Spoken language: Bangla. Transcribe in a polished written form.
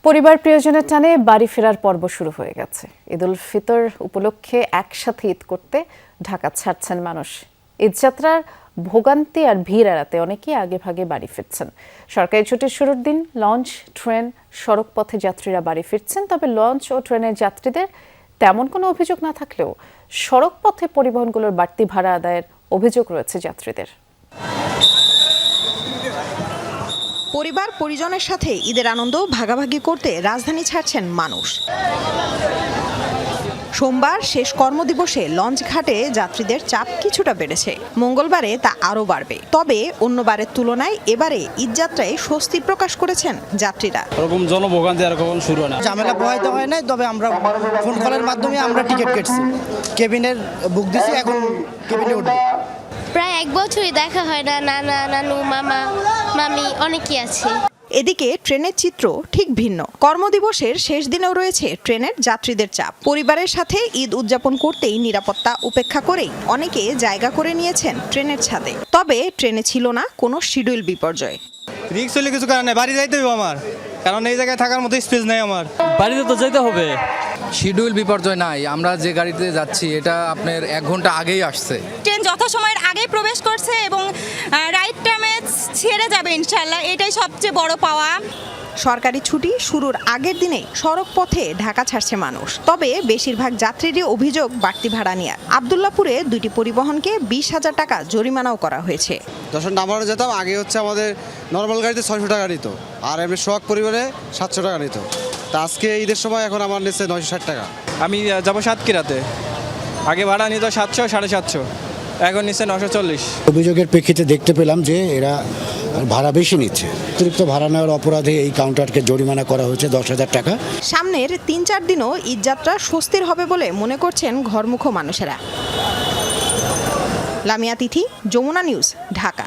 পরিবার প্রিয়জনের টানে বাড়ি ফেরার পর্ব শুরু হয়ে গেছে। ঈদুল ফিতর উপলক্ষে একসাথে ঈদ করতে ঢাকা ছাড়ছেন মানুষ। ঈদযাত্রার ভোগান্তি আর ভিড় এড়াতে অনেকেই আগেভাগে বাড়ি ফিরছেন। সরকারি ছুটির শুরুর দিন লঞ্চ, ট্রেন, সড়ক পথে যাত্রীরা বাড়ি ফিরছেন। তবে লঞ্চ ও ট্রেনের যাত্রীদের তেমন কোনো অভিযোগ না থাকলেও সড়ক পথে পরিবহনগুলোর বাড়তি ভাড়া আদায়ের অভিযোগ রয়েছে যাত্রীদের। পরিবার পরিজনের সাথে ঈদের আনন্দ ভাগাভাগি করতে রাজধানী ছাড়ছেন মানুষ। সোমবার শেষ কর্মদিবসে লঞ্চ ঘাটে যাত্রীদের চাপ কিছুটা বেড়েছে। মঙ্গলবারে তা আরও বাড়বে। তবে অন্যবারের তুলনায় এবারে ঈদযাত্রায় স্বস্তি প্রকাশ করেছেন যাত্রীরা। এরকম জনভোগান্তি আর কখন শুরু হয় না, ঝামেলা পোহাইতে হয় না। তবে আমরা ফোন কলের মাধ্যমে আমরা টিকিট কেটেছি, কেবিনের বুক দিছি, এখন কেবিনে উঠবো। প্রায় 1 বছরই দেখা হয় না। নানা নানু মামা মামি অনেকেই আছে। এদিকে ট্রেনের চিত্র ঠিক ভিন্ন। কর্মদিবসের শেষ দিনেও রয়েছে ট্রেনের যাত্রীদের চাপ। পরিবারের সাথে ঈদ উদযাপন করতেই নিরাপত্তা উপেক্ষা করেই অনেকে জায়গা করে নিয়েছেন ট্রেনের ছাদে। তবে ট্রেনে ছিল না কোনো শিডিউল বিপর্যয়। রিক্স হলে কিছু কারণ নেই, বাড়ি যাইতে হবে আমার, কারণ এই জায়গায় থাকার মতো স্পেস নেই আমার। বাড়িতে তো যেতে হবে। শিডিউল বিপর্যয় নাই। আমরা যে গাড়িতে যাচ্ছি এটা আপনার 1 ঘন্টা আগেই আসছে। ট্রেন যথাসময়ের আগেই প্রবেশ করছে এবং রাইট টাইমে ছেড়ে যাবে ইনশাআল্লাহ, এটাই সবচেয়ে বড় পাওয়া। সরকারি ছুটি শুরুর আগের দিনে সড়ক পথে ঢাকা ছাড়ছে মানুষ। তবে বেশিরভাগ যাত্রীরই অভিযোগ বাড়তি ভাড়া নিয়ে। আব্দুল্লাহপুরে 2টি পরিবহনকে 20,000 টাকা জরিমানাও করা হয়েছে। যখন নামানো যেতাম আগে হচ্ছে আমাদের নর্মাল গাড়িতে 600 টাকা নিত, আর এমনি সোহাগ পরিবারে 700 টাকা নিত। তা আজকে ঈদের সময় এখন আমার নিচ্ছে 960 টাকা। আমি যাবো সাতক্ষীরাতে, আগে ভাড়া নিত 700 750, এখন নিচ্ছে 940। অভিযোগের প্রেক্ষিতে দেখতে পেলাম যে এরা ভাড়া বেশি নিচ্ছে। অতিরিক্ত ভাড়া নেওয়ার অপরাধে এই কাউন্টারকে জরিমানা করা হয়েছে 10,000 টাকা। সামনের 3-4 দিনও ঈদযাত্রা স্বস্তির হবে বলে মনে করছেন ঘরমুখো মানুষেরা। লামিয়া তিথি, যমুনা নিউজ, ঢাকা।